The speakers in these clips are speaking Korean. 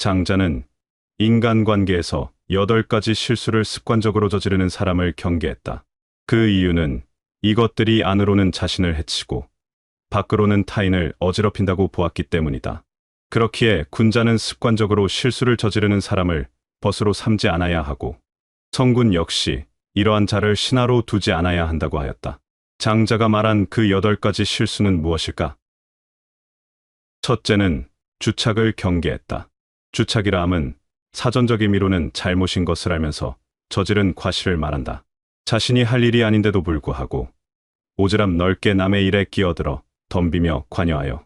장자는 인간관계에서 8가지 실수를 습관적으로 저지르는 사람을 경계했다. 그 이유는 이것들이 안으로는 자신을 해치고 밖으로는 타인을 어지럽힌다고 보았기 때문이다. 그렇기에 군자는 습관적으로 실수를 저지르는 사람을 벗으로 삼지 않아야 하고 성군 역시 이러한 자를 신하로 두지 않아야 한다고 하였다. 장자가 말한 그 8가지 실수는 무엇일까? 첫째는 주착을 경계했다. 주착이라 함은 사전적 의미로는 잘못인 것을 알면서 저지른 과실을 말한다. 자신이 할 일이 아닌데도 불구하고 오지랖 넓게 남의 일에 끼어들어 덤비며 관여하여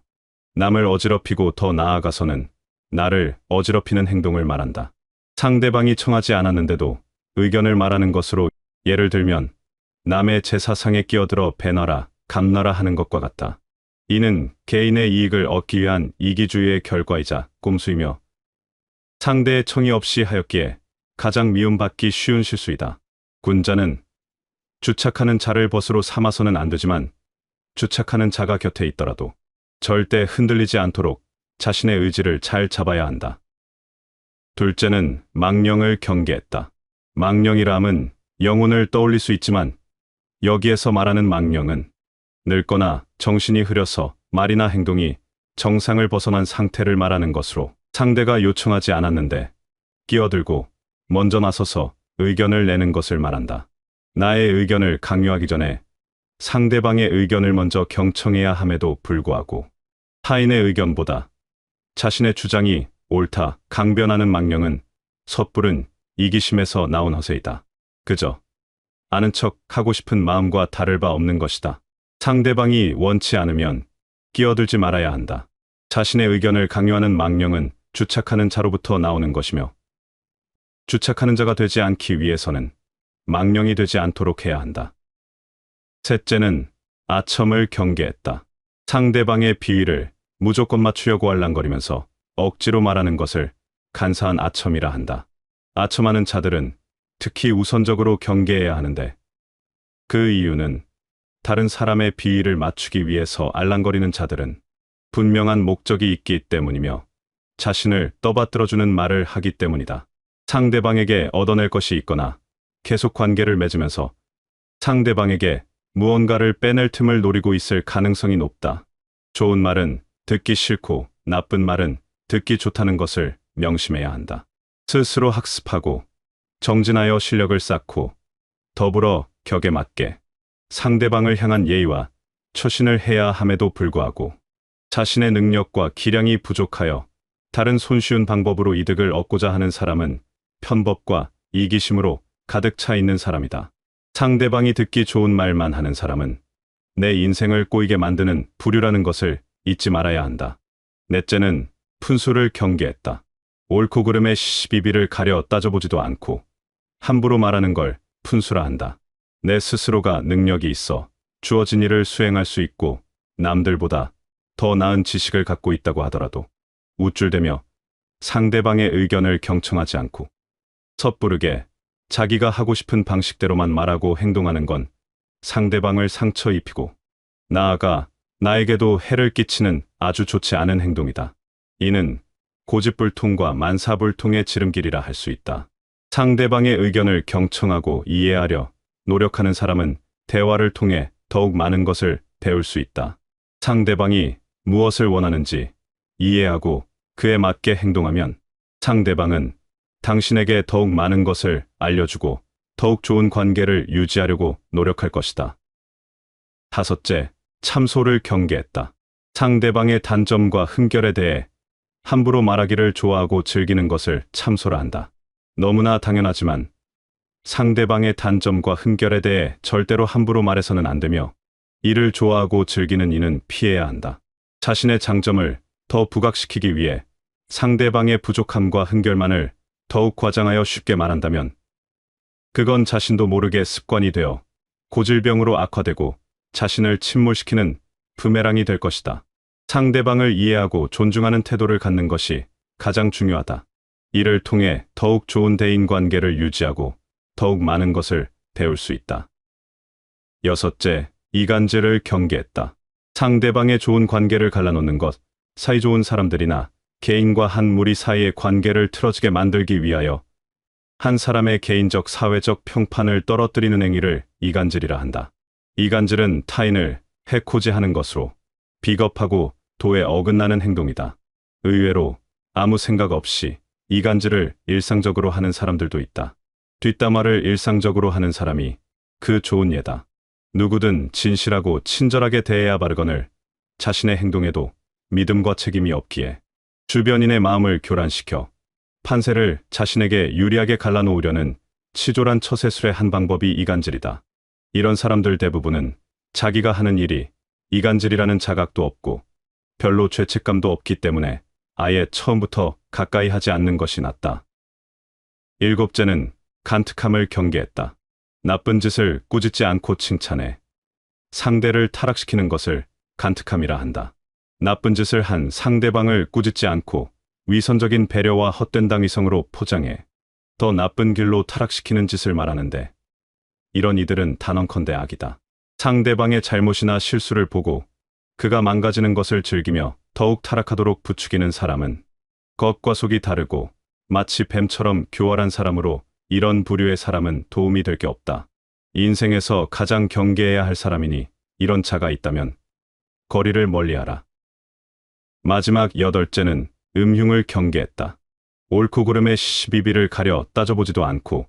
남을 어지럽히고 더 나아가서는 나를 어지럽히는 행동을 말한다. 상대방이 청하지 않았는데도 의견을 말하는 것으로 예를 들면 남의 제사상에 끼어들어 배나라, 감나라 하는 것과 같다. 이는 개인의 이익을 얻기 위한 이기주의의 결과이자 꼼수이며 상대의 청의 없이 하였기에 가장 미움받기 쉬운 실수이다. 군자는 주착하는 자를 벗으로 삼아서는 안 되지만 주착하는 자가 곁에 있더라도 절대 흔들리지 않도록 자신의 의지를 잘 잡아야 한다. 둘째는 망령을 경계했다. 망령이라 함은 영혼을 떠올릴 수 있지만 여기에서 말하는 망령은 늙거나 정신이 흐려서 말이나 행동이 정상을 벗어난 상태를 말하는 것으로 상대가 요청하지 않았는데 끼어들고 먼저 나서서 의견을 내는 것을 말한다. 나의 의견을 강요하기 전에 상대방의 의견을 먼저 경청해야 함에도 불구하고 타인의 의견보다 자신의 주장이 옳다 강변하는 망령은 섣부른 이기심에서 나온 허세이다. 그저 아는 척 하고 싶은 마음과 다를 바 없는 것이다. 상대방이 원치 않으면 끼어들지 말아야 한다. 자신의 의견을 강요하는 망령은 주착하는 자로부터 나오는 것이며 주착하는 자가 되지 않기 위해서는 망령이 되지 않도록 해야 한다. 셋째는 아첨을 경계했다. 상대방의 비위를 무조건 맞추려고 알랑거리면서 억지로 말하는 것을 간사한 아첨이라 한다. 아첨하는 자들은 특히 우선적으로 경계해야 하는데 그 이유는 다른 사람의 비위를 맞추기 위해서 알랑거리는 자들은 분명한 목적이 있기 때문이며 자신을 떠받들어주는 말을 하기 때문이다. 상대방에게 얻어낼 것이 있거나 계속 관계를 맺으면서 상대방에게 무언가를 빼낼 틈을 노리고 있을 가능성이 높다. 좋은 말은 듣기 싫고 나쁜 말은 듣기 좋다는 것을 명심해야 한다. 스스로 학습하고 정진하여 실력을 쌓고 더불어 격에 맞게 상대방을 향한 예의와 처신을 해야 함에도 불구하고 자신의 능력과 기량이 부족하여 다른 손쉬운 방법으로 이득을 얻고자 하는 사람은 편법과 이기심으로 가득 차 있는 사람이다. 상대방이 듣기 좋은 말만 하는 사람은 내 인생을 꼬이게 만드는 부류라는 것을 잊지 말아야 한다. 넷째는 푼수를 경계했다. 옳고 그름의 시시비비를 가려 따져보지도 않고 함부로 말하는 걸 푼수라 한다. 내 스스로가 능력이 있어 주어진 일을 수행할 수 있고 남들보다 더 나은 지식을 갖고 있다고 하더라도 우쭐대며 상대방의 의견을 경청하지 않고 섣부르게 자기가 하고 싶은 방식대로만 말하고 행동하는 건 상대방을 상처 입히고 나아가 나에게도 해를 끼치는 아주 좋지 않은 행동이다. 이는 고집불통과 만사불통의 지름길이라 할 수 있다. 상대방의 의견을 경청하고 이해하려 노력하는 사람은 대화를 통해 더욱 많은 것을 배울 수 있다. 상대방이 무엇을 원하는지 이해하고 그에 맞게 행동하면 상대방은 당신에게 더욱 많은 것을 알려주고 더욱 좋은 관계를 유지하려고 노력할 것이다. 다섯째, 참소를 경계했다. 상대방의 단점과 흠결에 대해 함부로 말하기를 좋아하고 즐기는 것을 참소라 한다. 너무나 당연하지만 상대방의 단점과 흠결에 대해 절대로 함부로 말해서는 안 되며 이를 좋아하고 즐기는 이는 피해야 한다. 자신의 장점을 더 부각시키기 위해 상대방의 부족함과 흠결만을 더욱 과장하여 쉽게 말한다면 그건 자신도 모르게 습관이 되어 고질병으로 악화되고 자신을 침몰시키는 부메랑이 될 것이다. 상대방을 이해하고 존중하는 태도를 갖는 것이 가장 중요하다. 이를 통해 더욱 좋은 대인관계를 유지하고 더욱 많은 것을 배울 수 있다. 여섯째, 이간질을 경계했다. 상대방의 좋은 관계를 갈라놓는 것, 사이좋은 사람들이나 개인과 한 무리 사이의 관계를 틀어지게 만들기 위하여 한 사람의 개인적 사회적 평판을 떨어뜨리는 행위를 이간질이라 한다. 이간질은 타인을 해코지하는 것으로 비겁하고 도에 어긋나는 행동이다. 의외로 아무 생각 없이 이간질을 일상적으로 하는 사람들도 있다. 뒷담화를 일상적으로 하는 사람이 그 좋은 예다. 누구든 진실하고 친절하게 대해야 바르거늘 자신의 행동에도 믿음과 책임이 없기에 주변인의 마음을 교란시켜 판세를 자신에게 유리하게 갈라놓으려는 치졸한 처세술의 한 방법이 이간질이다. 이런 사람들 대부분은 자기가 하는 일이 이간질이라는 자각도 없고 별로 죄책감도 없기 때문에 아예 처음부터 가까이 하지 않는 것이 낫다. 일곱째는 간특함을 경계했다. 나쁜 짓을 꾸짖지 않고 칭찬해 상대를 타락시키는 것을 간특함이라 한다. 나쁜 짓을 한 상대방을 꾸짖지 않고 위선적인 배려와 헛된 당위성으로 포장해 더 나쁜 길로 타락시키는 짓을 말하는데 이런 이들은 단언컨대 악이다. 상대방의 잘못이나 실수를 보고 그가 망가지는 것을 즐기며 더욱 타락하도록 부추기는 사람은 겉과 속이 다르고 마치 뱀처럼 교활한 사람으로 이런 부류의 사람은 도움이 될 게 없다. 인생에서 가장 경계해야 할 사람이니 이런 자가 있다면 거리를 멀리하라. 마지막 여덟째는 음흉을 경계했다. 옳고 그름의 시시비비를 가려 따져보지도 않고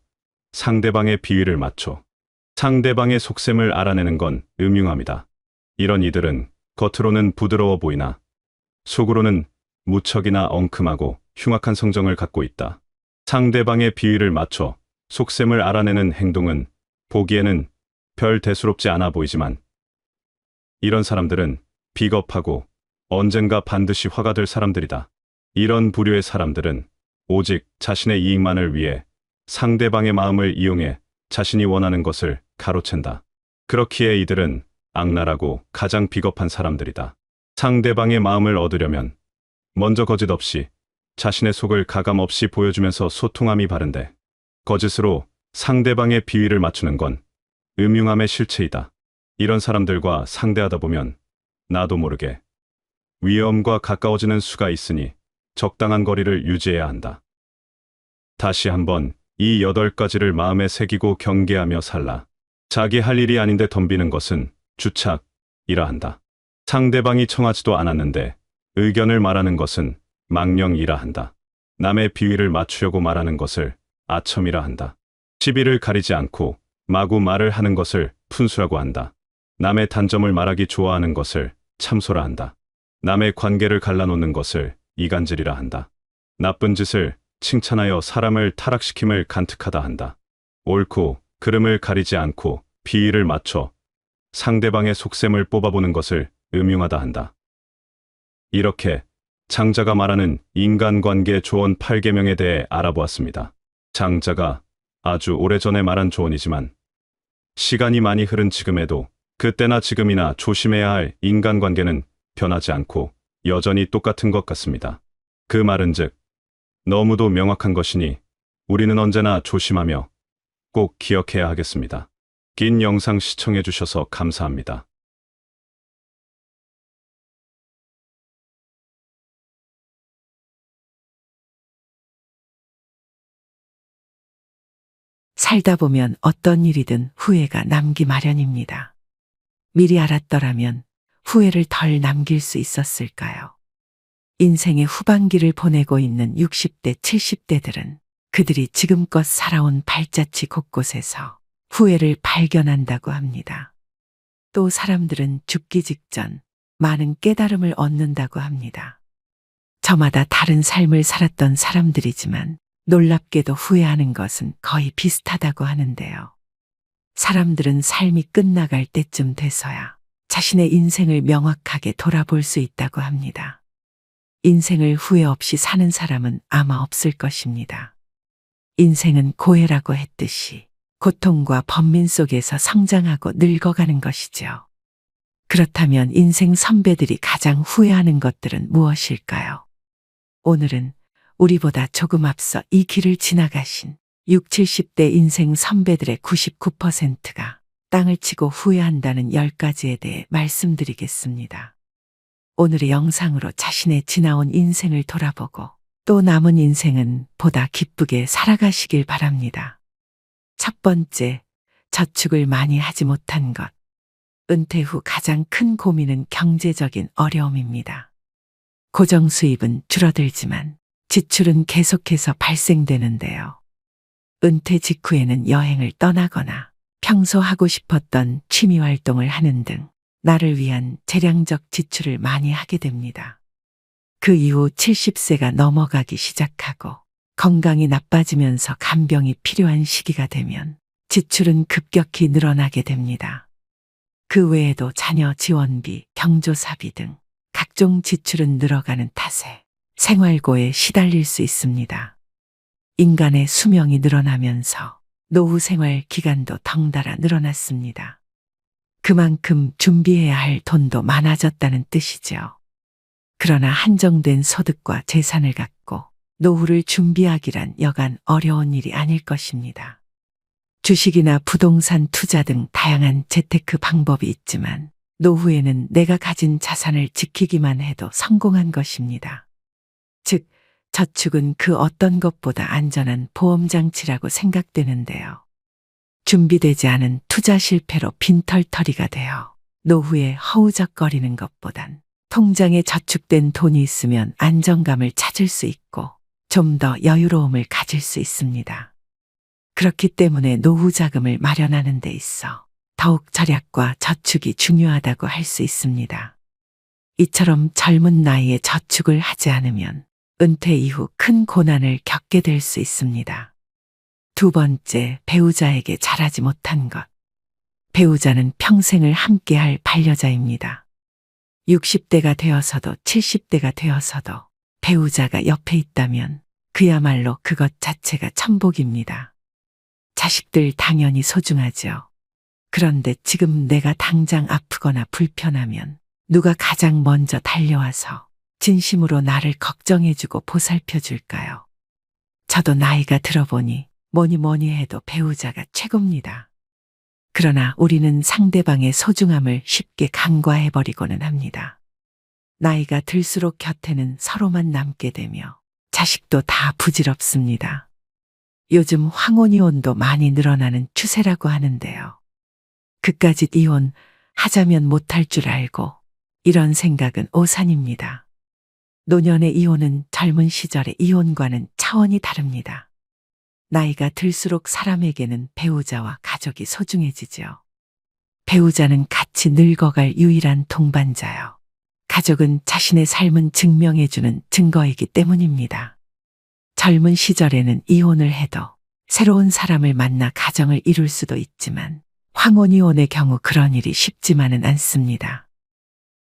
상대방의 비위를 맞춰 상대방의 속셈을 알아내는 건 음흉함이다. 이런 이들은 겉으로는 부드러워 보이나 속으로는 무척이나 엉큼하고 흉악한 성정을 갖고 있다. 상대방의 비위를 맞춰 속셈을 알아내는 행동은 보기에는 별 대수롭지 않아 보이지만 이런 사람들은 비겁하고 언젠가 반드시 화가 될 사람들이다. 이런 부류의 사람들은 오직 자신의 이익만을 위해 상대방의 마음을 이용해 자신이 원하는 것을 가로챈다. 그렇기에 이들은 악랄하고 가장 비겁한 사람들이다. 상대방의 마음을 얻으려면 먼저 거짓 없이 자신의 속을 가감없이 보여주면서 소통함이 바른데 거짓으로 상대방의 비위를 맞추는 건 음흉함의 실체이다. 이런 사람들과 상대하다 보면 나도 모르게 위험과 가까워지는 수가 있으니 적당한 거리를 유지해야 한다. 다시 한번 이 8가지를 마음에 새기고 경계하며 살라. 자기 할 일이 아닌데 덤비는 것은 주착이라 한다. 상대방이 청하지도 않았는데 의견을 말하는 것은 망령이라 한다. 남의 비위를 맞추려고 말하는 것을 아첨이라 한다. 시비를 가리지 않고 마구 말을 하는 것을 푼수라고 한다. 남의 단점을 말하기 좋아하는 것을 참소라 한다. 남의 관계를 갈라놓는 것을 이간질이라 한다. 나쁜 짓을 칭찬하여 사람을 타락시킴을 간특하다 한다. 옳고 그름을 가리지 않고 비위를 맞춰 상대방의 속셈을 뽑아보는 것을 음흉하다 한다. 이렇게 장자가 말하는 인간관계 조언 8계명에 대해 알아보았습니다. 장자가 아주 오래전에 말한 조언이지만 시간이 많이 흐른 지금에도 그때나 지금이나 조심해야 할 인간관계는 변하지 않고 여전히 똑같은 것 같습니다. 그 말은즉 너무도 명확한 것이니 우리는 언제나 조심하며 꼭 기억해야 하겠습니다. 긴 영상 시청해 주셔서 감사합니다. 살다 보면 어떤 일이든 후회가 남기 마련입니다. 미리 알았더라면 후회를 덜 남길 수 있었을까요? 인생의 후반기를 보내고 있는 60대, 70대들은 그들이 지금껏 살아온 발자취 곳곳에서 후회를 발견한다고 합니다. 또 사람들은 죽기 직전 많은 깨달음을 얻는다고 합니다. 저마다 다른 삶을 살았던 사람들이지만 놀랍게도 후회하는 것은 거의 비슷하다고 하는데요. 사람들은 삶이 끝나갈 때쯤 돼서야 자신의 인생을 명확하게 돌아볼 수 있다고 합니다. 인생을 후회 없이 사는 사람은 아마 없을 것입니다. 인생은 고해라고 했듯이 고통과 번민 속에서 성장하고 늙어가는 것이죠. 그렇다면 인생 선배들이 가장 후회하는 것들은 무엇일까요? 오늘은 우리보다 조금 앞서 이 길을 지나가신 60, 70대 인생 선배들의 99%가 땅을 치고 후회한다는 10가지에 대해 말씀드리겠습니다. 오늘의 영상으로 자신의 지나온 인생을 돌아보고 또 남은 인생은 보다 기쁘게 살아가시길 바랍니다. 첫 번째, 저축을 많이 하지 못한 것. 은퇴 후 가장 큰 고민은 경제적인 어려움입니다. 고정 수입은 줄어들지만 지출은 계속해서 발생되는데요. 은퇴 직후에는 여행을 떠나거나 평소 하고 싶었던 취미 활동을 하는 등 나를 위한 재량적 지출을 많이 하게 됩니다. 그 이후 70세가 넘어가기 시작하고 건강이 나빠지면서 간병이 필요한 시기가 되면 지출은 급격히 늘어나게 됩니다. 그 외에도 자녀 지원비, 경조사비 등 각종 지출은 늘어가는 탓에 생활고에 시달릴 수 있습니다. 인간의 수명이 늘어나면서 노후 생활 기간도 덩달아 늘어났습니다. 그만큼 준비해야 할 돈도 많아졌다는 뜻이죠. 그러나 한정된 소득과 재산을 갖고 노후를 준비하기란 여간 어려운 일이 아닐 것입니다. 주식이나 부동산 투자 등 다양한 재테크 방법이 있지만 노후에는 내가 가진 자산을 지키기만 해도 성공한 것입니다. 즉, 저축은 그 어떤 것보다 안전한 보험장치라고 생각되는데요. 준비되지 않은 투자 실패로 빈털터리가 되어 노후에 허우적거리는 것보단 통장에 저축된 돈이 있으면 안정감을 찾을 수 있고 좀 더 여유로움을 가질 수 있습니다. 그렇기 때문에 노후 자금을 마련하는 데 있어 더욱 절약과 저축이 중요하다고 할 수 있습니다. 이처럼 젊은 나이에 저축을 하지 않으면 은퇴 이후 큰 고난을 겪게 될 수 있습니다. 두 번째, 배우자에게 잘하지 못한 것. 배우자는 평생을 함께할 반려자입니다. 60대가 되어서도 70대가 되어서도 배우자가 옆에 있다면 그야말로 그것 자체가 천복입니다. 자식들 당연히 소중하죠. 그런데 지금 내가 당장 아프거나 불편하면 누가 가장 먼저 달려와서 진심으로 나를 걱정해주고 보살펴줄까요? 저도 나이가 들어보니 뭐니 해도 배우자가 최고입니다. 그러나 우리는 상대방의 소중함을 쉽게 간과해버리고는 합니다. 나이가 들수록 곁에는 서로만 남게 되며 자식도 다 부질없습니다. 요즘 황혼이혼도 많이 늘어나는 추세라고 하는데요. 그까짓 이혼 하자면 못할 줄 알고 이런 생각은 오산입니다. 노년의 이혼은 젊은 시절의 이혼과는 차원이 다릅니다. 나이가 들수록 사람에게는 배우자와 가족이 소중해지죠. 배우자는 같이 늙어갈 유일한 동반자요. 가족은 자신의 삶은 증명해주는 증거이기 때문입니다. 젊은 시절에는 이혼을 해도 새로운 사람을 만나 가정을 이룰 수도 있지만 황혼이혼의 경우 그런 일이 쉽지만은 않습니다.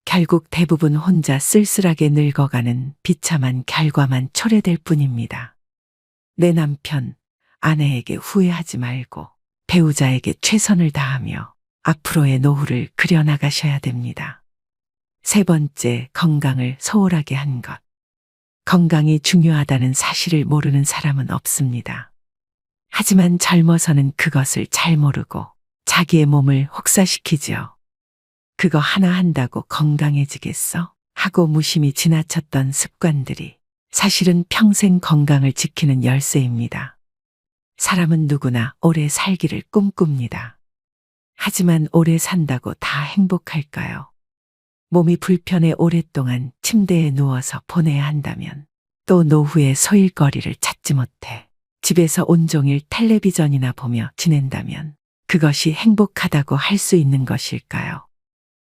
결국 대부분 혼자 쓸쓸하게 늙어가는 비참한 결과만 초래될 뿐입니다. 내 남편, 아내에게 후회하지 말고 배우자에게 최선을 다하며 앞으로의 노후를 그려나가셔야 됩니다. 세 번째, 건강을 소홀하게 한 것. 건강이 중요하다는 사실을 모르는 사람은 없습니다. 하지만 젊어서는 그것을 잘 모르고 자기의 몸을 혹사시키지요. 그거 하나 한다고 건강해지겠어? 하고 무심히 지나쳤던 습관들이 사실은 평생 건강을 지키는 열쇠입니다. 사람은 누구나 오래 살기를 꿈꿉니다. 하지만 오래 산다고 다 행복할까요? 몸이 불편해 오랫동안 침대에 누워서 보내야 한다면 또 노후에 소일거리를 찾지 못해 집에서 온종일 텔레비전이나 보며 지낸다면 그것이 행복하다고 할 수 있는 것일까요?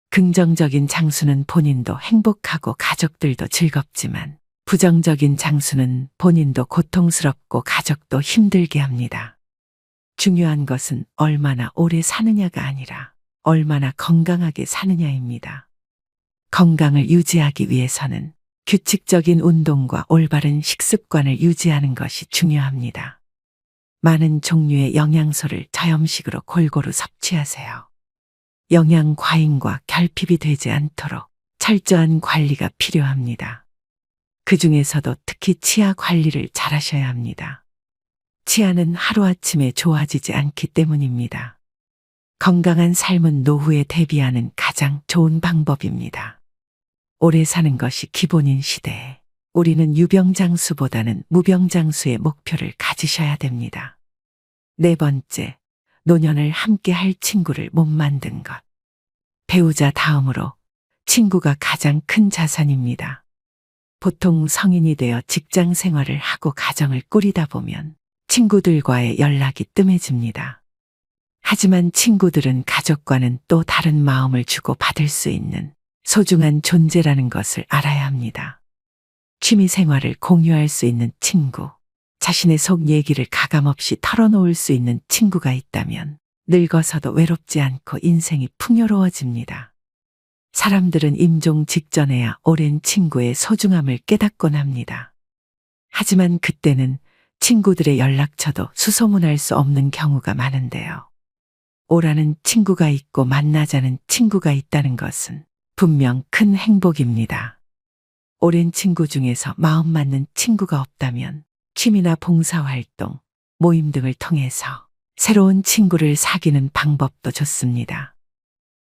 긍정적인 장수는 본인도 행복하고 가족들도 즐겁지만 부정적인 장수는 본인도 고통스럽고 가족도 힘들게 합니다. 중요한 것은 얼마나 오래 사느냐가 아니라 얼마나 건강하게 사느냐입니다. 건강을 유지하기 위해서는 규칙적인 운동과 올바른 식습관을 유지하는 것이 중요합니다. 많은 종류의 영양소를 저염식으로 골고루 섭취하세요. 영양 과잉과 결핍이 되지 않도록 철저한 관리가 필요합니다. 그 중에서도 특히 치아 관리를 잘 하셔야 합니다. 치아는 하루아침에 좋아지지 않기 때문입니다. 건강한 삶은 노후에 대비하는 가장 좋은 방법입니다. 오래 사는 것이 기본인 시대에 우리는 유병장수보다는 무병장수의 목표를 가지셔야 됩니다. 네 번째, 노년을 함께 할 친구를 못 만든 것. 배우자 다음으로 친구가 가장 큰 자산입니다. 보통 성인이 되어 직장 생활을 하고 가정을 꾸리다 보면 친구들과의 연락이 뜸해집니다. 하지만 친구들은 가족과는 또 다른 마음을 주고 받을 수 있는 소중한 존재라는 것을 알아야 합니다. 취미 생활을 공유할 수 있는 친구, 자신의 속 얘기를 가감없이 털어놓을 수 있는 친구가 있다면 늙어서도 외롭지 않고 인생이 풍요로워집니다. 사람들은 임종 직전에야 오랜 친구의 소중함을 깨닫곤 합니다. 하지만 그때는 친구들의 연락처도 수소문할 수 없는 경우가 많은데요. 오라는 친구가 있고 만나자는 친구가 있다는 것은 분명 큰 행복입니다. 오랜 친구 중에서 마음 맞는 친구가 없다면 취미나 봉사활동, 모임 등을 통해서 새로운 친구를 사귀는 방법도 좋습니다.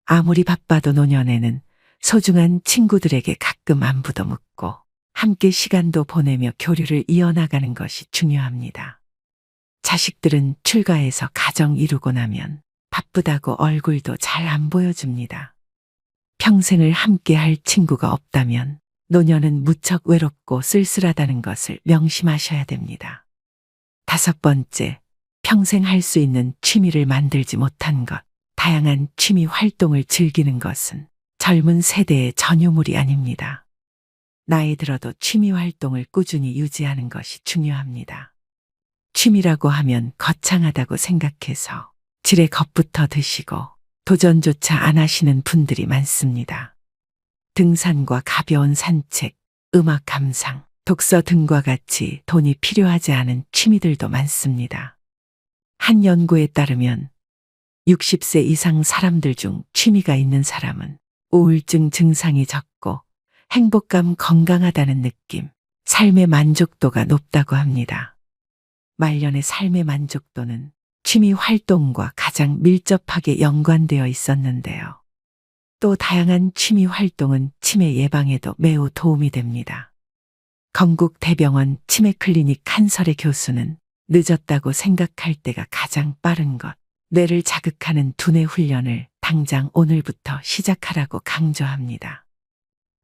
아무리 바빠도 노년에는 소중한 친구들에게 가끔 안부도 묻고 함께 시간도 보내며 교류를 이어나가는 것이 중요합니다. 자식들은 출가해서 가정 이루고 나면 바쁘다고 얼굴도 잘 안 보여줍니다. 평생을 함께 할 친구가 없다면 노년은 무척 외롭고 쓸쓸하다는 것을 명심하셔야 됩니다. 다섯 번째, 평생 할 수 있는 취미를 만들지 못한 것. 다양한 취미 활동을 즐기는 것은 젊은 세대의 전유물이 아닙니다. 나이 들어도 취미 활동을 꾸준히 유지하는 것이 중요합니다. 취미라고 하면 거창하다고 생각해서 질에 겁부터 드시고 도전조차 안 하시는 분들이 많습니다. 등산과 가벼운 산책, 음악 감상, 독서 등과 같이 돈이 필요하지 않은 취미들도 많습니다. 한 연구에 따르면 60세 이상 사람들 중 취미가 있는 사람은 우울증 증상이 적고 행복감 건강하다는 느낌, 삶의 만족도가 높다고 합니다. 말년의 삶의 만족도는 취미 활동과 가장 밀접하게 연관되어 있었는데요. 또 다양한 취미 활동은 치매 예방에도 매우 도움이 됩니다. 건국대병원 치매클리닉 한설의 교수는 늦었다고 생각할 때가 가장 빠른 것, 뇌를 자극하는 두뇌 훈련을 당장 오늘부터 시작하라고 강조합니다.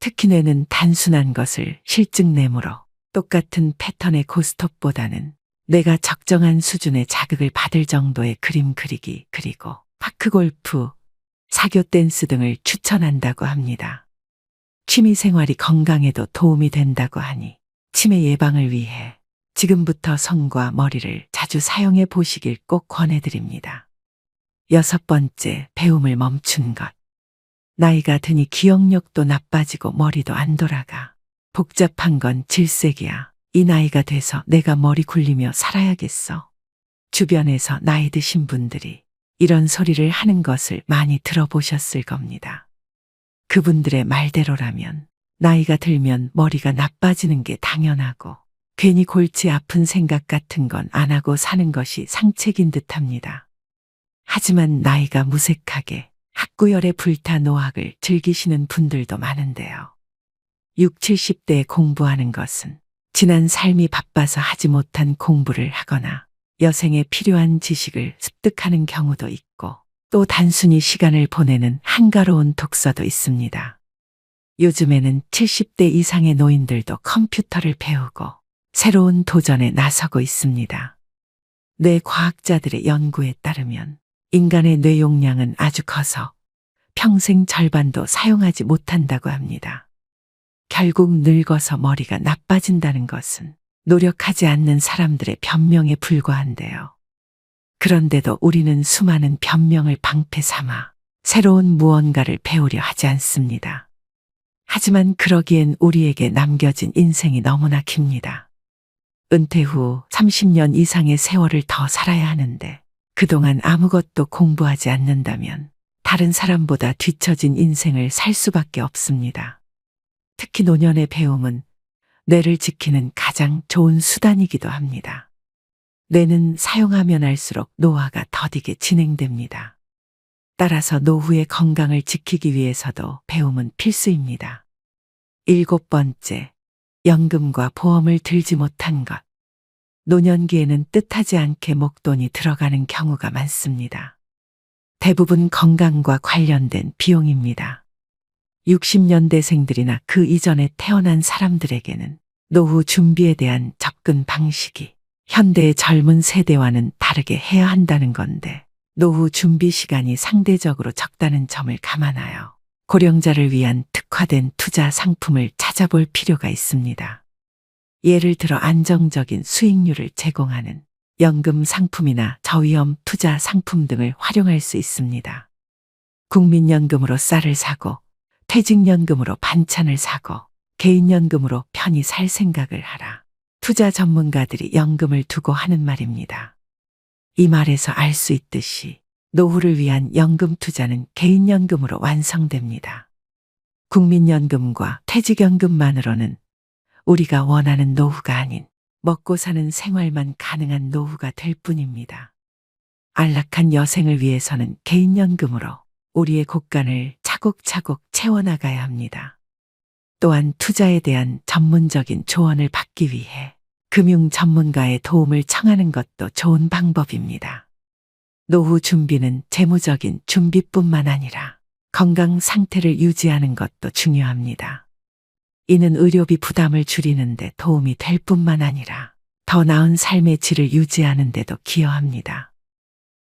특히 뇌는 단순한 것을 실증내므로 똑같은 패턴의 고스톱보다는 뇌가 적정한 수준의 자극을 받을 정도의 그림 그리기 그리고 파크골프, 사교 댄스 등을 추천한다고 합니다. 취미 생활이 건강에도 도움이 된다고 하니 치매 예방을 위해 지금부터 손과 머리를 자주 사용해 보시길 꼭 권해드립니다. 여섯 번째, 배움을 멈춘 것. 나이가 드니 기억력도 나빠지고 머리도 안 돌아가. 복잡한 건 질색이야. 이 나이가 돼서 내가 머리 굴리며 살아야겠어. 주변에서 나이 드신 분들이 이런 소리를 하는 것을 많이 들어보셨을 겁니다. 그분들의 말대로라면 나이가 들면 머리가 나빠지는 게 당연하고 괜히 골치 아픈 생각 같은 건 안 하고 사는 것이 상책인 듯합니다. 하지만 나이가 무색하게 학구열에 불타 노학을 즐기시는 분들도 많은데요. 6, 70대에 공부하는 것은 지난 삶이 바빠서 하지 못한 공부를 하거나 여생에 필요한 지식을 습득하는 경우도 있고 또 단순히 시간을 보내는 한가로운 독서도 있습니다. 요즘에는 70대 이상의 노인들도 컴퓨터를 배우고 새로운 도전에 나서고 있습니다. 뇌과학자들의 연구에 따르면 인간의 뇌 용량은 아주 커서 평생 절반도 사용하지 못한다고 합니다. 결국 늙어서 머리가 나빠진다는 것은 노력하지 않는 사람들의 변명에 불과한데요. 그런데도 우리는 수많은 변명을 방패 삼아 새로운 무언가를 배우려 하지 않습니다. 하지만 그러기엔 우리에게 남겨진 인생이 너무나 깁니다. 은퇴 후 30년 이상의 세월을 더 살아야 하는데 그동안 아무것도 공부하지 않는다면 다른 사람보다 뒤처진 인생을 살 수밖에 없습니다. 특히 노년의 배움은 뇌를 지키는 가장 좋은 수단이기도 합니다. 뇌는 사용하면 할수록 노화가 더디게 진행됩니다. 따라서 노후의 건강을 지키기 위해서도 배움은 필수입니다. 7번째, 연금과 보험을 들지 못한 것. 노년기에는 뜻하지 않게 목돈이 들어가는 경우가 많습니다. 대부분 건강과 관련된 비용입니다. 60년대생들이나 그 이전에 태어난 사람들에게는 노후 준비에 대한 접근 방식이 현대의 젊은 세대와는 다르게 해야 한다는 건데, 노후 준비 시간이 상대적으로 적다는 점을 감안하여 고령자를 위한 특화된 투자 상품을 찾아볼 필요가 있습니다. 예를 들어 안정적인 수익률을 제공하는 연금 상품이나 저위험 투자 상품 등을 활용할 수 있습니다. 국민연금으로 쌀을 사고, 퇴직연금으로 반찬을 사고, 개인연금으로 편히 살 생각을 하라. 투자 전문가들이 연금을 두고 하는 말입니다. 이 말에서 알 수 있듯이 노후를 위한 연금 투자는 개인연금으로 완성됩니다. 국민연금과 퇴직연금만으로는 우리가 원하는 노후가 아닌 먹고 사는 생활만 가능한 노후가 될 뿐입니다. 안락한 여생을 위해서는 개인연금으로 우리의 곳간을 차곡차곡 채워나가야 합니다. 또한 투자에 대한 전문적인 조언을 받기 위해 금융 전문가의 도움을 청하는 것도 좋은 방법입니다. 노후 준비는 재무적인 준비뿐만 아니라 건강 상태를 유지하는 것도 중요합니다. 이는 의료비 부담을 줄이는 데 도움이 될 뿐만 아니라 더 나은 삶의 질을 유지하는 데도 기여합니다.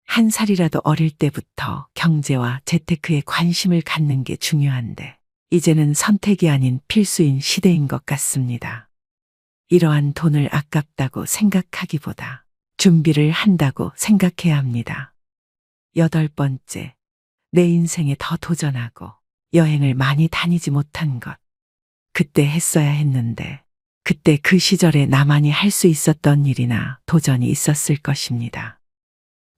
한 살이라도 어릴 때부터 경제와 재테크에 관심을 갖는 게 중요한데, 이제는 선택이 아닌 필수인 시대인 것 같습니다. 이러한 돈을 아깝다고 생각하기보다 준비를 한다고 생각해야 합니다. 8번째, 내 인생에 더 도전하고 여행을 많이 다니지 못한 것. 그때 했어야 했는데, 그때 그 시절에 나만이 할 수 있었던 일이나 도전이 있었을 것입니다.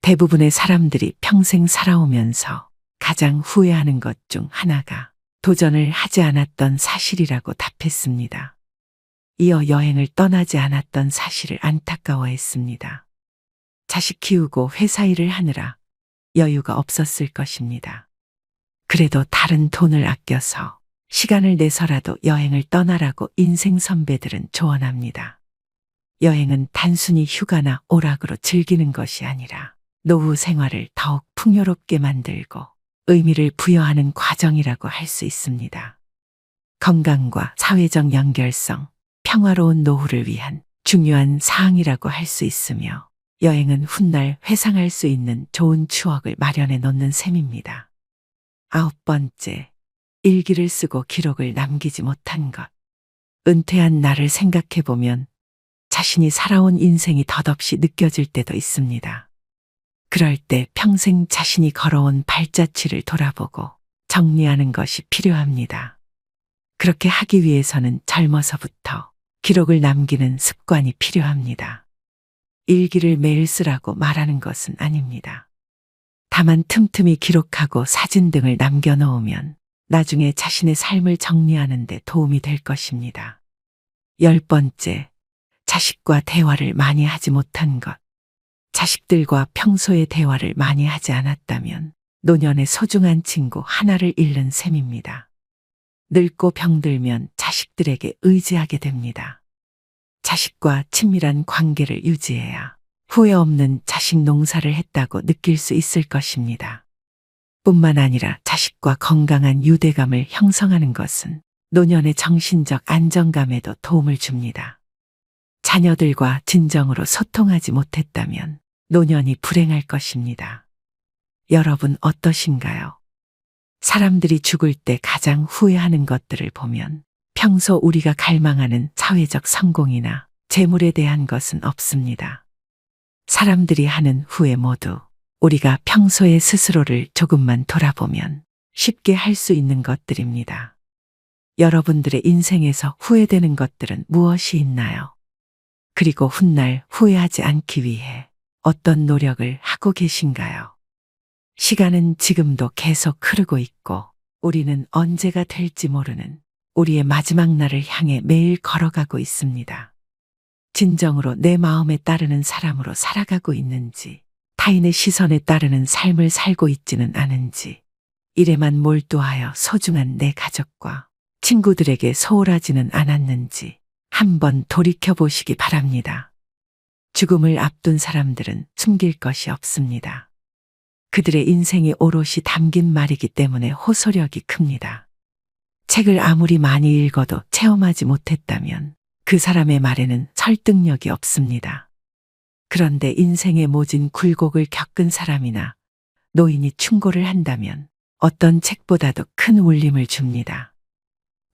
대부분의 사람들이 평생 살아오면서 가장 후회하는 것 중 하나가 도전을 하지 않았던 사실이라고 답했습니다. 이어 여행을 떠나지 않았던 사실을 안타까워했습니다. 자식 키우고 회사 일을 하느라 여유가 없었을 것입니다. 그래도 다른 돈을 아껴서 시간을 내서라도 여행을 떠나라고 인생 선배들은 조언합니다. 여행은 단순히 휴가나 오락으로 즐기는 것이 아니라 노후 생활을 더욱 풍요롭게 만들고 의미를 부여하는 과정이라고 할 수 있습니다. 건강과 사회적 연결성, 평화로운 노후를 위한 중요한 사항이라고 할 수 있으며, 여행은 훗날 회상할 수 있는 좋은 추억을 마련해 놓는 셈입니다. 9번째, 일기를 쓰고 기록을 남기지 못한 것. 은퇴한 나를 생각해보면 자신이 살아온 인생이 덧없이 느껴질 때도 있습니다. 그럴 때 평생 자신이 걸어온 발자취를 돌아보고 정리하는 것이 필요합니다. 그렇게 하기 위해서는 젊어서부터 기록을 남기는 습관이 필요합니다. 일기를 매일 쓰라고 말하는 것은 아닙니다. 다만 틈틈이 기록하고 사진 등을 남겨놓으면 나중에 자신의 삶을 정리하는 데 도움이 될 것입니다. 10번째, 자식과 대화를 많이 하지 못한 것. 자식들과 평소에 대화를 많이 하지 않았다면 노년의 소중한 친구 하나를 잃는 셈입니다. 늙고 병들면 자식들에게 의지하게 됩니다. 자식과 친밀한 관계를 유지해야 후회 없는 자식 농사를 했다고 느낄 수 있을 것입니다. 뿐만 아니라 자식과 건강한 유대감을 형성하는 것은 노년의 정신적 안정감에도 도움을 줍니다. 자녀들과 진정으로 소통하지 못했다면 노년이 불행할 것입니다. 여러분 어떠신가요? 사람들이 죽을 때 가장 후회하는 것들을 보면 평소 우리가 갈망하는 사회적 성공이나 재물에 대한 것은 없습니다. 사람들이 하는 후회 모두 우리가 평소에 스스로를 조금만 돌아보면 쉽게 할 수 있는 것들입니다. 여러분들의 인생에서 후회되는 것들은 무엇이 있나요? 그리고 훗날 후회하지 않기 위해 어떤 노력을 하고 계신가요? 시간은 지금도 계속 흐르고 있고 우리는 언제가 될지 모르는 우리의 마지막 날을 향해 매일 걸어가고 있습니다. 진정으로 내 마음에 따르는 사람으로 살아가고 있는지, 타인의 시선에 따르는 삶을 살고 있지는 않은지, 일에만 몰두하여 소중한 내 가족과 친구들에게 소홀하지는 않았는지 한번 돌이켜보시기 바랍니다. 죽음을 앞둔 사람들은 숨길 것이 없습니다. 그들의 인생이 오롯이 담긴 말이기 때문에 호소력이 큽니다. 책을 아무리 많이 읽어도 체험하지 못했다면 그 사람의 말에는 설득력이 없습니다. 그런데 인생의 모진 굴곡을 겪은 사람이나 노인이 충고를 한다면 어떤 책보다도 큰 울림을 줍니다.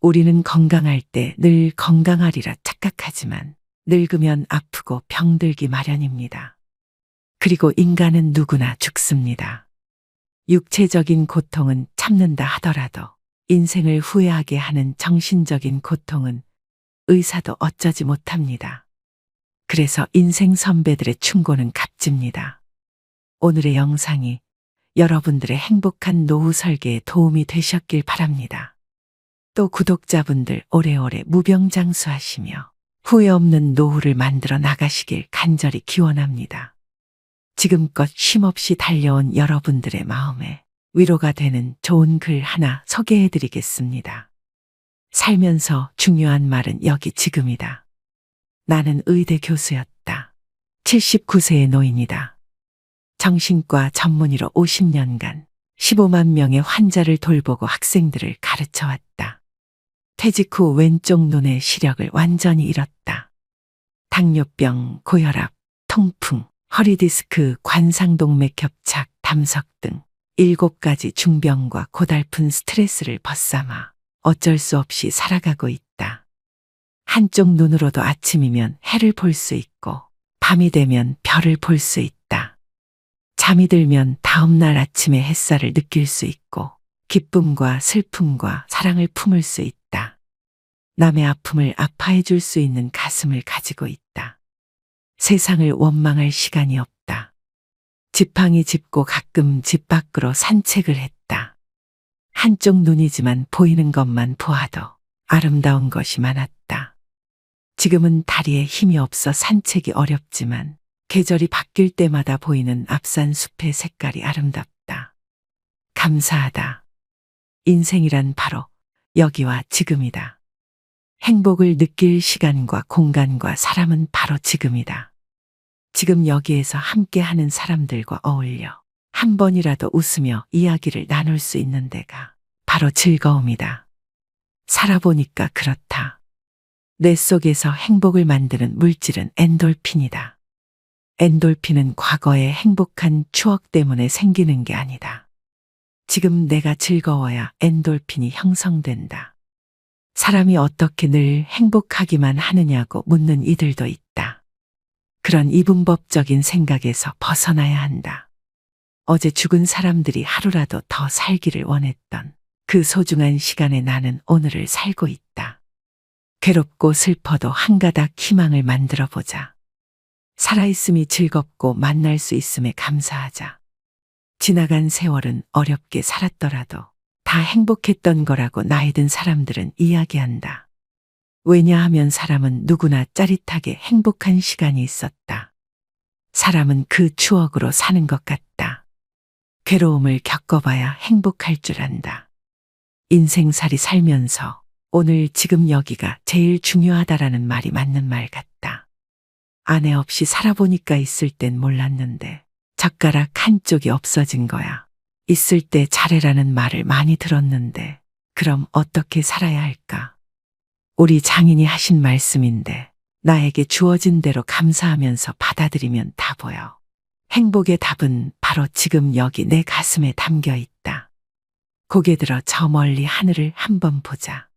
우리는 건강할 때 늘 건강하리라 착각하지만 늙으면 아프고 병들기 마련입니다. 그리고 인간은 누구나 죽습니다. 육체적인 고통은 참는다 하더라도 인생을 후회하게 하는 정신적인 고통은 의사도 어쩌지 못합니다. 그래서 인생 선배들의 충고는 값집니다. 오늘의 영상이 여러분들의 행복한 노후 설계에 도움이 되셨길 바랍니다. 또 구독자분들 오래오래 무병장수하시며 후회 없는 노후를 만들어 나가시길 간절히 기원합니다. 지금껏 쉼없이 달려온 여러분들의 마음에 위로가 되는 좋은 글 하나 소개해 드리겠습니다. 살면서 중요한 말은 여기 지금이다. 나는 의대 교수였다. 79세의 노인이다. 정신과 전문의로 50년간 15만 명의 환자를 돌보고 학생들을 가르쳐 왔다. 퇴직 후 왼쪽 눈의 시력을 완전히 잃었다. 당뇨병, 고혈압, 통풍, 허리디스크, 관상동맥 협착, 담석 등 7가지 중병과 고달픈 스트레스를 벗삼아 어쩔 수 없이 살아가고 있다. 한쪽 눈으로도 아침이면 해를 볼 수 있고 밤이 되면 별을 볼 수 있다. 잠이 들면 다음날 아침에 햇살을 느낄 수 있고 기쁨과 슬픔과 사랑을 품을 수 있다. 남의 아픔을 아파해 줄 수 있는 가슴을 가지고 있다. 세상을 원망할 시간이 없다. 지팡이 짚고 가끔 집 밖으로 산책을 했다. 한쪽 눈이지만 보이는 것만 보아도 아름다운 것이 많았다. 지금은 다리에 힘이 없어 산책이 어렵지만 계절이 바뀔 때마다 보이는 앞산 숲의 색깔이 아름답다. 감사하다. 인생이란 바로 여기와 지금이다. 행복을 느낄 시간과 공간과 사람은 바로 지금이다. 지금 여기에서 함께하는 사람들과 어울려 한 번이라도 웃으며 이야기를 나눌 수 있는 데가 바로 즐거움이다. 살아보니까 그렇다. 뇌 속에서 행복을 만드는 물질은 엔돌핀이다. 엔돌핀은 과거의 행복한 추억 때문에 생기는 게 아니다. 지금 내가 즐거워야 엔돌핀이 형성된다. 사람이 어떻게 늘 행복하기만 하느냐고 묻는 이들도 있다. 그런 이분법적인 생각에서 벗어나야 한다. 어제 죽은 사람들이 하루라도 더 살기를 원했던 그 소중한 시간에 나는 오늘을 살고 있다. 괴롭고 슬퍼도 한 가닥 희망을 만들어 보자. 살아있음이 즐겁고 만날 수 있음에 감사하자. 지나간 세월은 어렵게 살았더라도 다 행복했던 거라고 나이 든 사람들은 이야기한다. 왜냐하면 사람은 누구나 짜릿하게 행복한 시간이 있었다. 사람은 그 추억으로 사는 것 같다. 괴로움을 겪어봐야 행복할 줄 안다. 인생살이 살면서 오늘 지금 여기가 제일 중요하다라는 말이 맞는 말 같다. 아내 없이 살아보니까 있을 땐 몰랐는데 젓가락 한쪽이 없어진 거야. 있을 때 잘해라는 말을 많이 들었는데 그럼 어떻게 살아야 할까? 우리 장인이 하신 말씀인데 나에게 주어진 대로 감사하면서 받아들이면 다 보여. 행복의 답은 바로 지금 여기 내 가슴에 담겨 있다. 고개 들어 저 멀리 하늘을 한번 보자.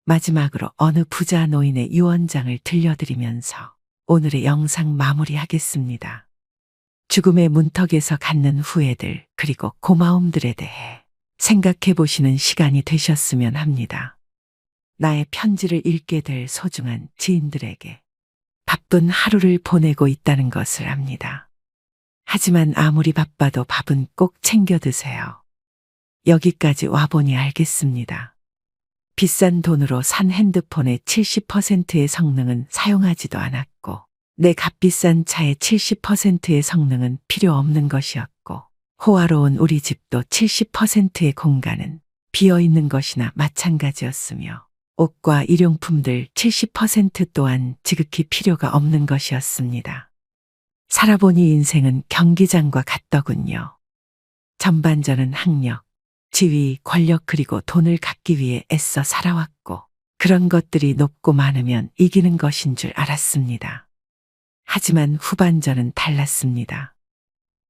마지막으로 어느 부자 노인의 유언장을 들려드리면서 오늘의 영상 마무리하겠습니다. 죽음의 문턱에서 갖는 후회들 그리고 고마움들에 대해 생각해 보시는 시간이 되셨으면 합니다. 나의 편지를 읽게 될 소중한 지인들에게 바쁜 하루를 보내고 있다는 것을 압니다. 하지만 아무리 바빠도 밥은 꼭 챙겨 드세요. 여기까지 와보니 알겠습니다. 비싼 돈으로 산 핸드폰의 70%의 성능은 사용하지도 않았고 내 값비싼 차의 70%의 성능은 필요 없는 것이었고 호화로운 우리 집도 70%의 공간은 비어 있는 것이나 마찬가지였으며 옷과 일용품들 70% 또한 지극히 필요가 없는 것이었습니다. 살아보니 인생은 경기장과 같더군요. 전반전은 학력, 지위, 권력 그리고 돈을 갖기 위해 애써 살아왔고 그런 것들이 높고 많으면 이기는 것인 줄 알았습니다. 하지만 후반전은 달랐습니다.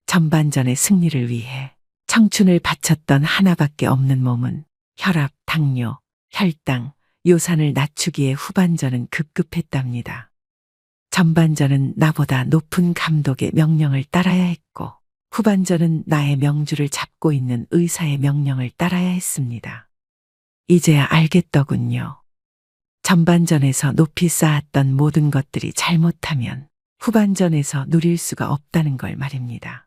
전반전의 승리를 위해 청춘을 바쳤던 하나밖에 없는 몸은 혈압, 당뇨, 혈당, 요산을 낮추기에 후반전은 급급했답니다. 전반전은 나보다 높은 감독의 명령을 따라야 했고 후반전은 나의 명주를 잡고 있는 의사의 명령을 따라야 했습니다. 이제야 알겠더군요. 전반전에서 높이 쌓았던 모든 것들이 잘못하면 후반전에서 누릴 수가 없다는 걸 말입니다.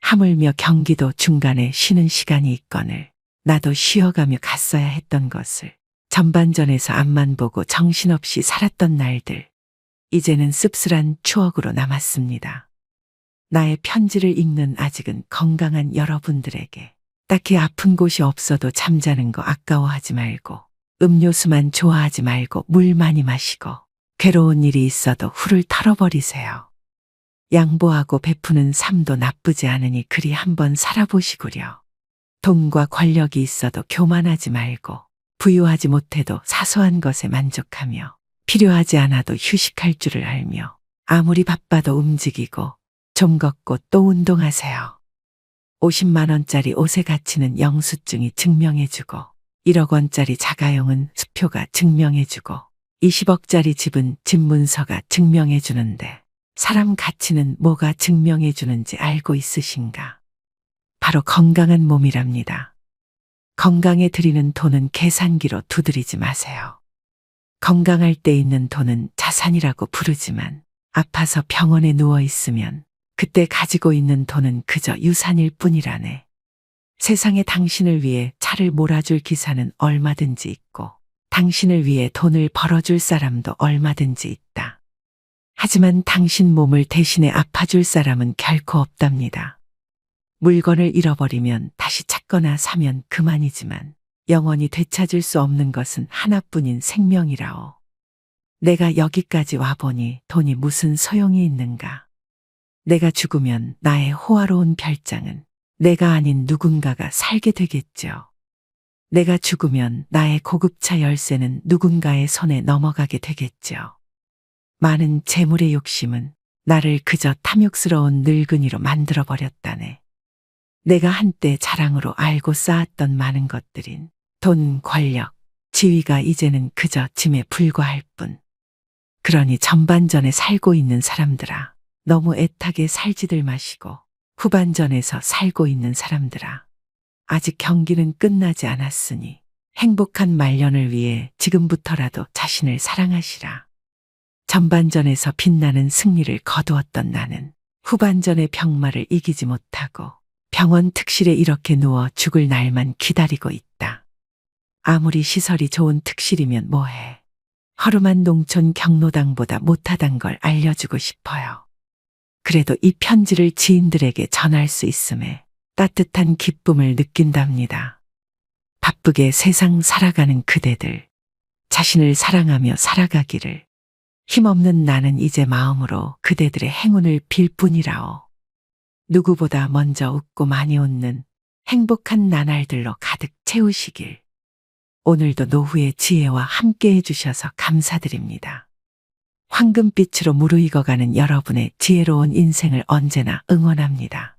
하물며 경기도 중간에 쉬는 시간이 있거늘 나도 쉬어가며 갔어야 했던 것을 전반전에서 앞만 보고 정신없이 살았던 날들, 이제는 씁쓸한 추억으로 남았습니다. 나의 편지를 읽는 아직은 건강한 여러분들에게 딱히 아픈 곳이 없어도 잠자는 거 아까워하지 말고 음료수만 좋아하지 말고 물 많이 마시고 괴로운 일이 있어도 훌을 털어버리세요. 양보하고 베푸는 삶도 나쁘지 않으니 그리 한번 살아보시구려. 돈과 권력이 있어도 교만하지 말고 부유하지 못해도 사소한 것에 만족하며 필요하지 않아도 휴식할 줄을 알며 아무리 바빠도 움직이고 좀 걷고 또 운동하세요. 50만 원짜리 옷의 가치는 영수증이 증명해주고 1억 원짜리 자가용은 수표가 증명해주고 20억짜리 집은 집 문서가 증명해주는데 사람 가치는 뭐가 증명해주는지 알고 있으신가? 바로 건강한 몸이랍니다. 건강에 들이는 돈은 계산기로 두드리지 마세요. 건강할 때 있는 돈은 자산이라고 부르지만 아파서 병원에 누워 있으면 그때 가지고 있는 돈은 그저 유산일 뿐이라네. 세상에 당신을 위해 차를 몰아줄 기사는 얼마든지 있고 당신을 위해 돈을 벌어줄 사람도 얼마든지 있다. 하지만 당신 몸을 대신에 아파줄 사람은 결코 없답니다. 물건을 잃어버리면 다시 찾거나 사면 그만이지만 영원히 되찾을 수 없는 것은 하나뿐인 생명이라오. 내가 여기까지 와보니 돈이 무슨 소용이 있는가. 내가 죽으면 나의 호화로운 별장은 내가 아닌 누군가가 살게 되겠죠. 내가 죽으면 나의 고급차 열쇠는 누군가의 손에 넘어가게 되겠죠. 많은 재물의 욕심은 나를 그저 탐욕스러운 늙은이로 만들어버렸다네. 내가 한때 자랑으로 알고 쌓았던 많은 것들인 돈, 권력, 지위가 이제는 그저 짐에 불과할 뿐. 그러니 전반전에 살고 있는 사람들아, 너무 애타게 살지들 마시고 후반전에서 살고 있는 사람들아, 아직 경기는 끝나지 않았으니 행복한 말년을 위해 지금부터라도 자신을 사랑하시라. 전반전에서 빛나는 승리를 거두었던 나는 후반전의 병마를 이기지 못하고 병원 특실에 이렇게 누워 죽을 날만 기다리고 있다. 아무리 시설이 좋은 특실이면 뭐해. 허름한 농촌 경로당보다 못하단 걸 알려주고 싶어요. 그래도 이 편지를 지인들에게 전할 수 있음에 따뜻한 기쁨을 느낀답니다. 바쁘게 세상 살아가는 그대들, 자신을 사랑하며 살아가기를. 힘없는 나는 이제 마음으로 그대들의 행운을 빌 뿐이라오. 누구보다 먼저 웃고 많이 웃는 행복한 나날들로 가득 채우시길. 오늘도 노후의 지혜와 함께 해주셔서 감사드립니다. 황금빛으로 무르익어가는 여러분의 지혜로운 인생을 언제나 응원합니다.